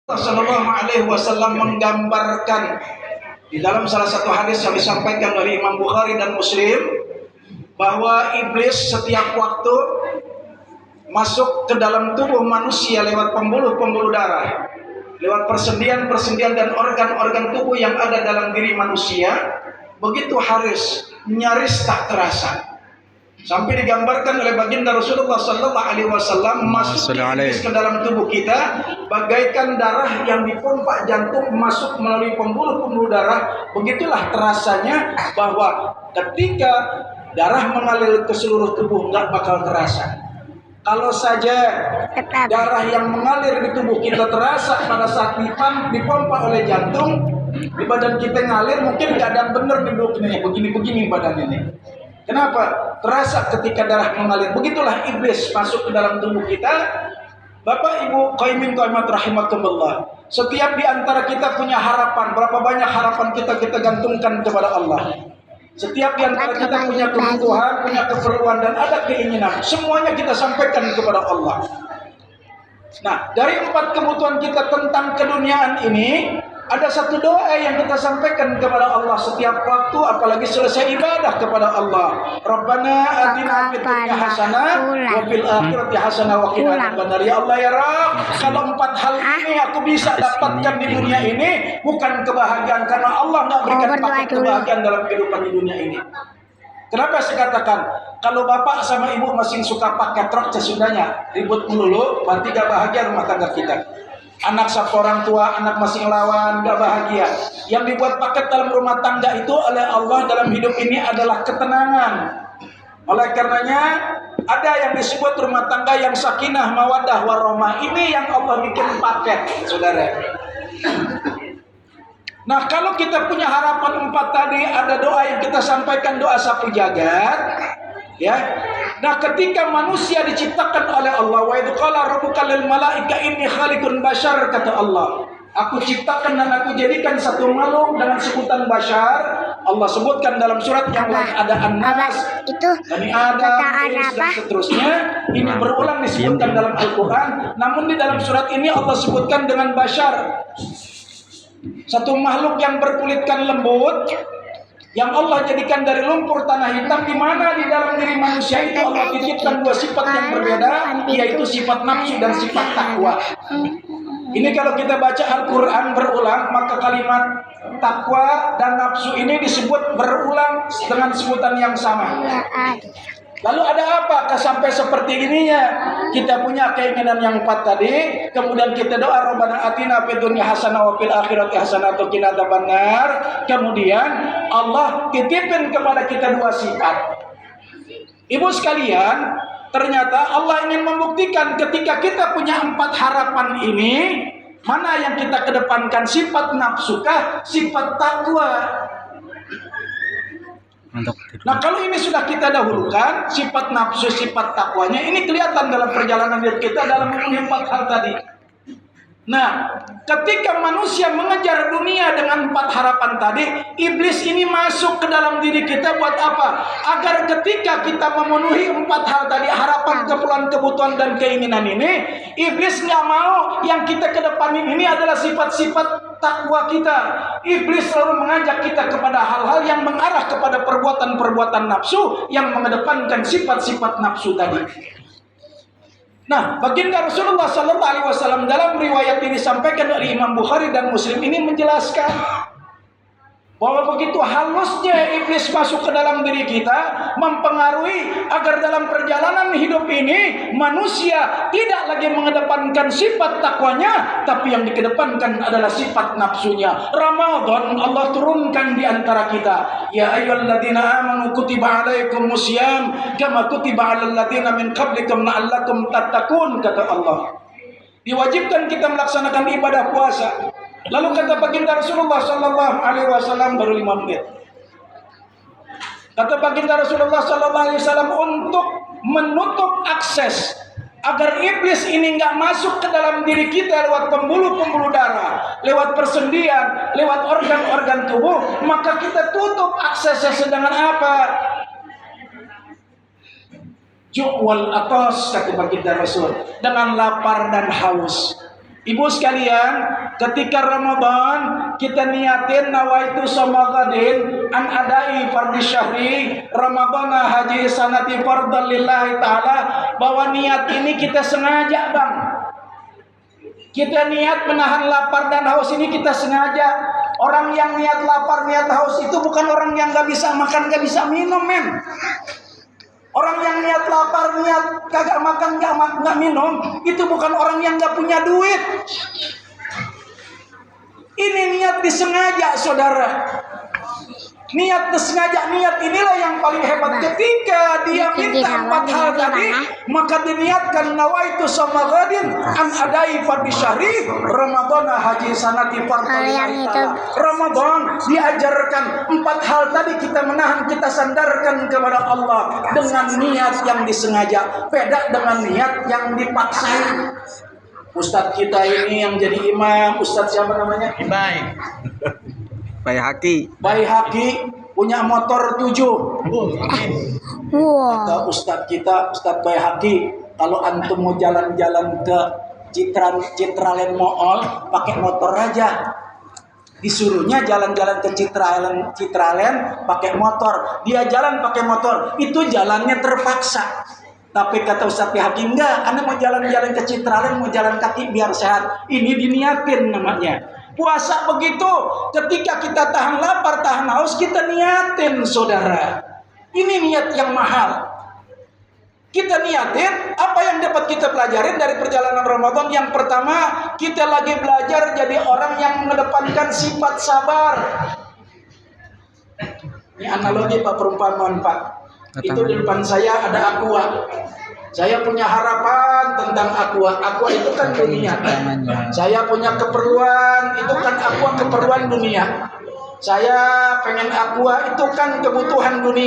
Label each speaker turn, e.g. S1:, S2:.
S1: Sallallahu Alaihi Wasallam menggambarkan di dalam salah satu hadis yang disampaikan oleh Imam Bukhari dan Muslim bahwa iblis setiap waktu masuk ke dalam tubuh manusia lewat pembuluh-pembuluh darah, lewat persendian-persendian dan organ-organ tubuh yang ada dalam diri manusia. Begitu nyaris tak terasa. Sampai digambarkan oleh baginda Rasulullah Sallallahu Alaihi Wasallam masuk ke dalam tubuh kita bagaikan darah yang dipompa jantung masuk melalui pembuluh-pembuluh darah. Begitulah terasanya bahwa ketika darah mengalir ke seluruh tubuh nggak bakal terasa. Kalau saja darah yang mengalir di tubuh kita terasa pada saat dipompa oleh jantung, di badan kita ngalir mungkin nggak ada benar duduknya begini-begini badan ini. Kenapa? Terasa ketika darah mengalir. Begitulah iblis masuk ke dalam tubuh kita. Bapak Ibu qaimin qaimat rahimakumullah. Setiap di antara kita punya harapan. Berapa banyak harapan kita gantungkan kepada Allah. Setiap di antara kita punya kebutuhan, punya keperluan dan ada keinginan. Semuanya kita sampaikan kepada Allah. Nah, dari 4 kebutuhan kita tentang keduniaan ini, ada satu doa yang kita sampaikan kepada Allah setiap waktu, apalagi selesai ibadah kepada Allah. Rabbana atina fid dunya hasanah wa fil akhirati hasanah wa qina adzabannar. Ya Allah ya Rabb, kalau 4 hal ini aku bisa dapatkan di dunia ini, bukan kebahagiaan karena Allah enggak berikan paket kebahagiaan dalam kehidupan di dunia ini. Kenapa saya katakan kalau bapak sama ibu masih suka pakai truk sesudahnya ribut melulu, berarti gak bahagia rumah tangga kita. Anak satu orang tua, anak masih ngelawan, gak bahagia. Yang dibuat paket dalam rumah tangga itu oleh Allah dalam hidup ini adalah ketenangan. Oleh karenanya ada yang disebut rumah tangga yang sakinah, mawaddah, warahmah. Ini yang Allah bikin paket, saudara. Nah, kalau kita punya harapan 4 tadi, ada doa yang kita sampaikan, doa sapu jagat, ya. Nah, ketika manusia diciptakan oleh Allah, wa idz qala rabbuka lil malaika inni khaliqun bashar, kata Allah, aku ciptakan dan aku jadikan satu makhluk dengan sebutan bashar. Allah sebutkan dalam surat yang lain ada An-Nas, Bani Adam, dan seterusnya. Ini berulang disebutkan dalam Al-Quran. Namun di dalam surat ini Allah sebutkan dengan bashar, satu makhluk yang berkulitkan lembut, yang Allah jadikan dari lumpur tanah hitam, di mana di dalam diri manusia itu Allah titipkan 2 sifat yang berbeda, yaitu sifat nafsu dan sifat takwa. Ini kalau kita baca Al-Quran berulang, maka kalimat takwa dan nafsu ini disebut berulang dengan sebutan yang sama. Lalu ada apa sampai seperti ininya? Kita punya keinginan yang 4 tadi, kemudian kita doa Rabbana atina fid dunya hasanah wa fil akhirati hasanah wa qina adzabannar. Kemudian Allah titipin kepada kita 2 sifat. Ibu sekalian, ternyata Allah ingin membuktikan ketika kita punya 4 harapan ini, mana yang kita kedepankan, sifat nafsukah, sifat takwa? Nah, kalau ini sudah kita dahulukan, sifat nafsu, sifat takwanya, ini kelihatan dalam perjalanan hidup kita dalam memenuhi 4 hal tadi. Nah, ketika manusia mengejar dunia dengan 4 harapan tadi, iblis ini masuk ke dalam diri kita buat apa? Agar ketika kita memenuhi 4 hal tadi, harapan, kebutuhan dan keinginan ini, iblis nggak mau yang kita kedepanin ini adalah sifat-sifat takwa kita. Iblis selalu mengajak kita kepada hal-hal yang mengarah kepada perbuatan-perbuatan nafsu yang mengedepankan sifat-sifat nafsu tadi. Nah, baginda Rasulullah Sallallahu Alaihi Wasallam dalam riwayat ini disampaikan oleh Imam Bukhari dan Muslim ini menjelaskan bahwa begitu halusnya iblis masuk ke dalam diri kita, mempengaruhi agar dalam perjalanan hidup ini manusia tidak lagi mengedepankan sifat takwanya, tapi yang dikedepankan adalah sifat nafsunya. Ramadan Allah turunkan di antara kita, ya ayyuhalladzina amanu kutiba alaikumus syiyam kama kutiba alal ladzina min qablikum la'allakum tattaqun, kata Allah. Diwajibkan kita melaksanakan ibadah puasa. Lalu kata baginda Rasulullah Sallallahu Alaihi Wasallam, baru 5 menit. Kata baginda Rasulullah Sallallahu Alaihi Wasallam, untuk menutup akses agar iblis ini nggak masuk ke dalam diri kita lewat pembuluh-pembuluh darah, lewat persendian, lewat organ-organ tubuh, maka kita tutup aksesnya dengan apa? Ju'wal atas, kata baginda Rasul, dengan lapar dan haus. Ibu sekalian, ketika Ramadan kita niatin nawaitu samagadin an adai fardhi syahri Ramadana haji sanati fardhan lillahi ta'ala, bahwa niat ini kita sengaja bang. Kita niat menahan lapar dan haus ini kita sengaja. Orang yang niat lapar, niat haus itu bukan orang yang gak bisa makan, gak bisa minum men. Orang yang niat lapar, niat kagak makan, gak minum, itu bukan orang yang gak punya duit. Ini niat disengaja, saudara. Niat disengaja, niat inilah yang paling hebat. Ketika dia minta 4 hal tadi, maka diniatkan nawaitu samagadin an adai fardhi syahri Ramadana haji sanati fardhan. Ramadan diajarkan 4 hal tadi, kita menahan, kita sandarkan kepada Allah dengan niat yang disengaja. Beda dengan niat yang dipaksain. Ustadz kita ini yang jadi imam, Ustadz siapa namanya?
S2: Baihaqi
S1: punya motor 7. Kata Ustadz kita, Ustadz Baihaqi, kalau antum mau jalan-jalan ke Citraland Mall, pakai motor aja. Disuruhnya jalan-jalan ke Citraland pakai motor. Dia jalan pakai motor, itu jalannya terpaksa. Tapi kata Ustadz Baihaqi, enggak, Anda mau jalan-jalan ke Citraland, mau jalan kaki biar sehat. Ini diniatin namanya. Puasa begitu, ketika kita tahan lapar, tahan haus, kita niatin, saudara. Ini niat yang mahal. Kita niatin apa yang dapat kita pelajarin dari perjalanan Ramadan. Yang pertama, kita lagi belajar jadi orang yang mengedepankan sifat sabar. Ini analogi Pak, perumpamaan Pak. Itu di depan saya ada aqua. Saya punya harapan tentang aqua. Aqua itu kan dunia. Saya punya keperluan, itu kan aqua keperluan dunia. Saya pengen aqua, itu kan kebutuhan dunia.